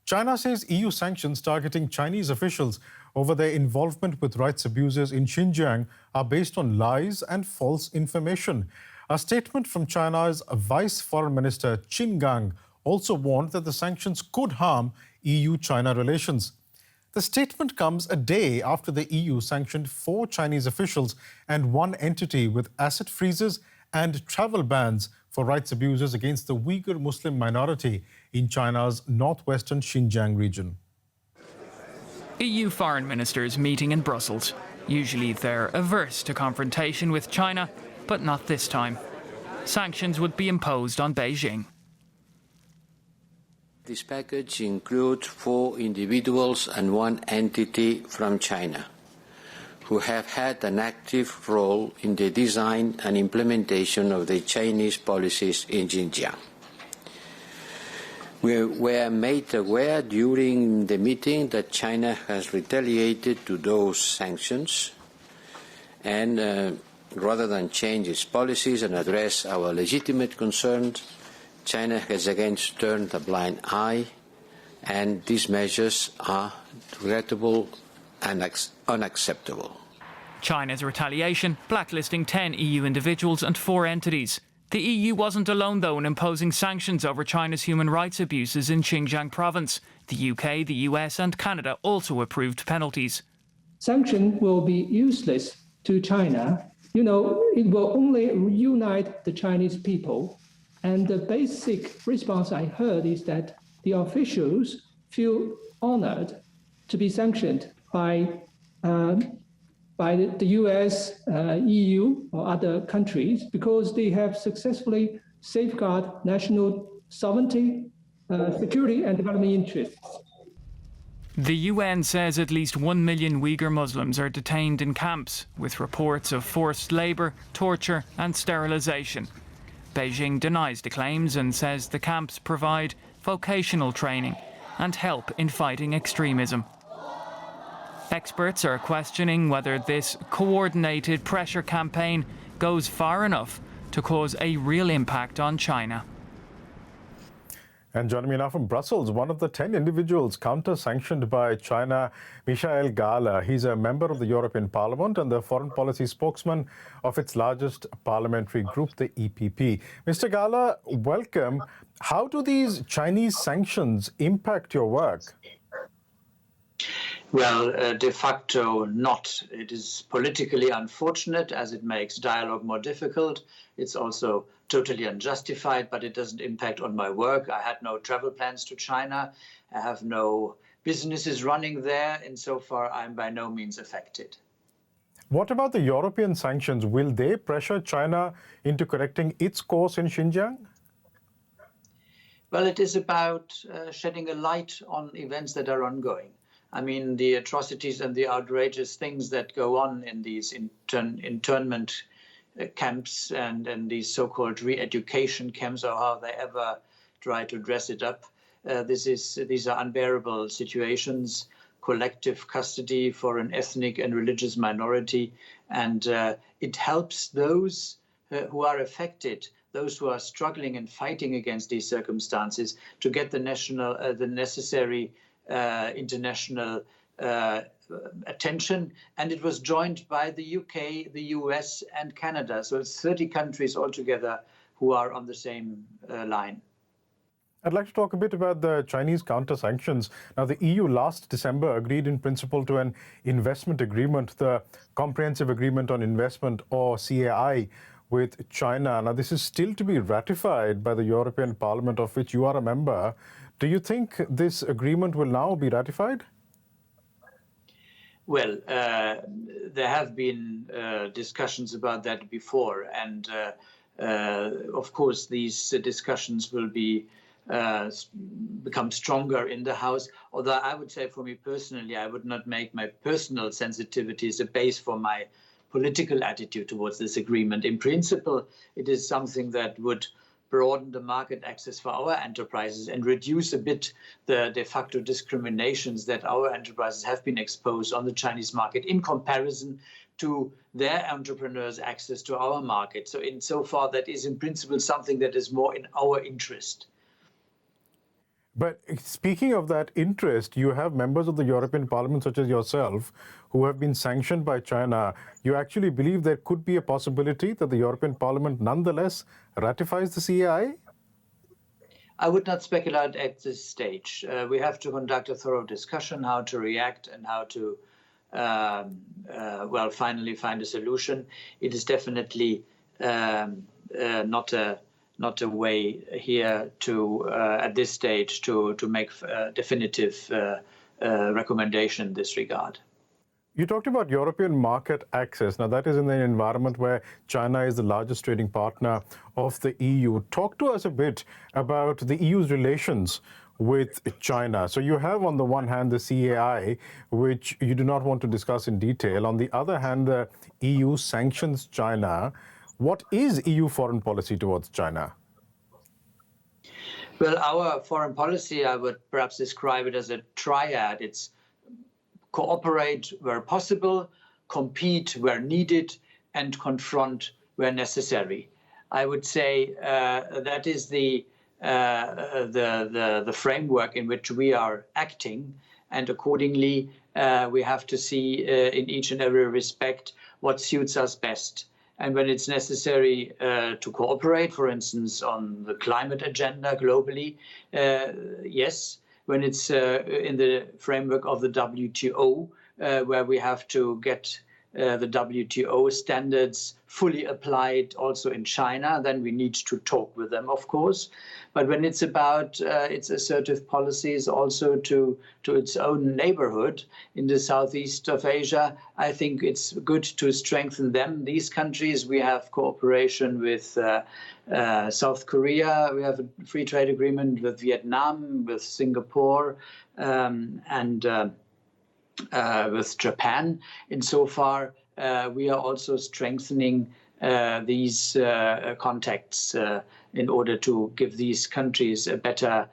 China says EU sanctions targeting Chinese officials over their involvement with rights abuses in Xinjiang are based on lies and false information. A statement from China's Vice Foreign Minister Qin Gang also warned that the sanctions could harm EU-China relations. The statement comes a day after the EU sanctioned 4 Chinese officials and 1 entity with asset freezes and travel bans for rights abuses against the Uyghur Muslim minority in China's northwestern Xinjiang region. EU foreign ministers meeting in Brussels. Usually they're averse to confrontation with China, but not this time. Sanctions would be imposed on Beijing. This package includes 4 individuals and 1 entity from China who have had an active role in the design and implementation of the Chinese policies in Xinjiang. We were made aware during the meeting that China has retaliated to those sanctions and rather than change its policies and address our legitimate concerns, China has again turned a blind eye, and these measures are regrettable and unacceptable. China's retaliation, blacklisting 10 EU individuals and 4 entities. The EU wasn't alone, though, in imposing sanctions over China's human rights abuses in Xinjiang province. The UK, the US and Canada also approved penalties. Sanctions will be useless to China. It will only unite the Chinese people. And the basic response I heard is that the officials feel honored to be sanctioned by the US, EU, or other countries because they have successfully safeguarded national sovereignty, security, and development interests. The UN says at least 1 million Uyghur Muslims are detained in camps, with reports of forced labour, torture, and sterilisation. Beijing denies the claims and says the camps provide vocational training and help in fighting extremism. Experts are questioning whether this coordinated pressure campaign goes far enough to cause a real impact on China. And joining me now from Brussels, one of the 10 individuals counter-sanctioned by China, Michael Gahler. He's a member of the European Parliament and the foreign policy spokesman of its largest parliamentary group, the EPP. Mr. Gahler, welcome. How do these Chinese sanctions impact your work? Well, de facto not. It is politically unfortunate as it makes dialogue more difficult. It's also totally unjustified, but it doesn't impact on my work. I had no travel plans to China. I have no businesses running there. Insofar, I'm by no means affected. What about the European sanctions? Will they pressure China into correcting its course in Xinjiang? Well, it is about shedding a light on events that are ongoing. I mean, the atrocities and the outrageous things that go on in these internment camps and these so-called re-education camps, or how they ever try to dress it up. These are unbearable situations, collective custody for an ethnic and religious minority, and it helps those who are affected, those who are struggling and fighting against these circumstances, to get the necessary international attention, and it was joined by the UK, the US and Canada. So it's 30 countries altogether who are on the same line. I'd like to talk a bit about the Chinese counter-sanctions. Now, the EU last December agreed in principle to an investment agreement, the Comprehensive Agreement on Investment, or CAI, with China. Now, this is still to be ratified by the European Parliament, of which you are a member. Do you think this agreement will now be ratified? Well, there have been discussions about that before, and of course these discussions will become stronger in the House. Although I would say, for me personally, I would not make my personal sensitivities a base for my political attitude towards this agreement. In principle, it is something that would broaden the market access for our enterprises and reduce a bit the de facto discriminations that our enterprises have been exposed on the Chinese market in comparison to their entrepreneurs' access to our market. So insofar, that is in principle something that is more in our interest. But speaking of that interest, you have members of the European Parliament, such as yourself, who have been sanctioned by China. You actually believe there could be a possibility that the European Parliament nonetheless ratifies the CAI? I would not speculate at this stage. We have to conduct a thorough discussion how to react and how to, finally find a solution. It is definitely not a way here to, at this stage, to make a definitive recommendation in this regard. You talked about European market access. Now, that is in an environment where China is the largest trading partner of the EU. Talk to us a bit about the EU's relations with China. So you have, on the one hand, the CAI, which you do not want to discuss in detail. On the other hand, the EU sanctions China. What is EU foreign policy towards China? Well, our foreign policy, I would perhaps describe it as a triad. It's cooperate where possible, compete where needed, and confront where necessary. I would say that is the framework in which we are acting, and accordingly we have to see in each and every respect what suits us best. And when it's necessary to cooperate, for instance, on the climate agenda globally, yes. When it's in the framework of the WTO, where we have to get the WTO standards fully applied also in China, then we need to talk with them, of course. But when it's about its assertive policies also to its own neighborhood in the southeast of Asia, I think it's good to strengthen them. These countries, we have cooperation with South Korea, we have a free trade agreement with Vietnam, with Singapore, and with Japan. Insofar, we are also strengthening these contacts in order to give these countries a better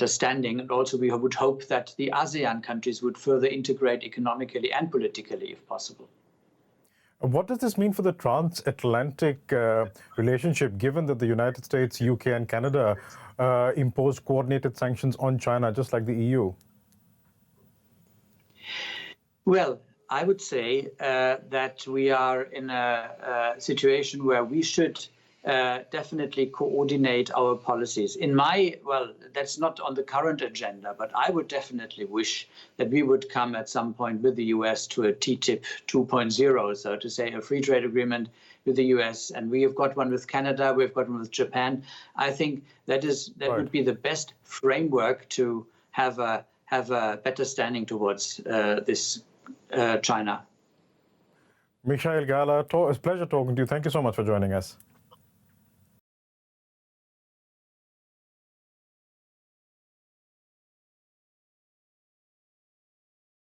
standing. And also we would hope that the ASEAN countries would further integrate economically and politically, if possible. What does this mean for the transatlantic relationship, given that the United States, UK and Canada imposed coordinated sanctions on China, just like the EU? Well, I would say that we are in a situation where we should definitely coordinate our policies. That's not on the current agenda, but I would definitely wish that we would come at some point with the US to a TTIP 2.0, so to say, a free trade agreement with the US. And we have got one with Canada, we've got one with Japan. I think that would be the best framework to have a better standing towards this China. Mikhail Gahler, it's a pleasure talking to you. Thank you so much for joining us.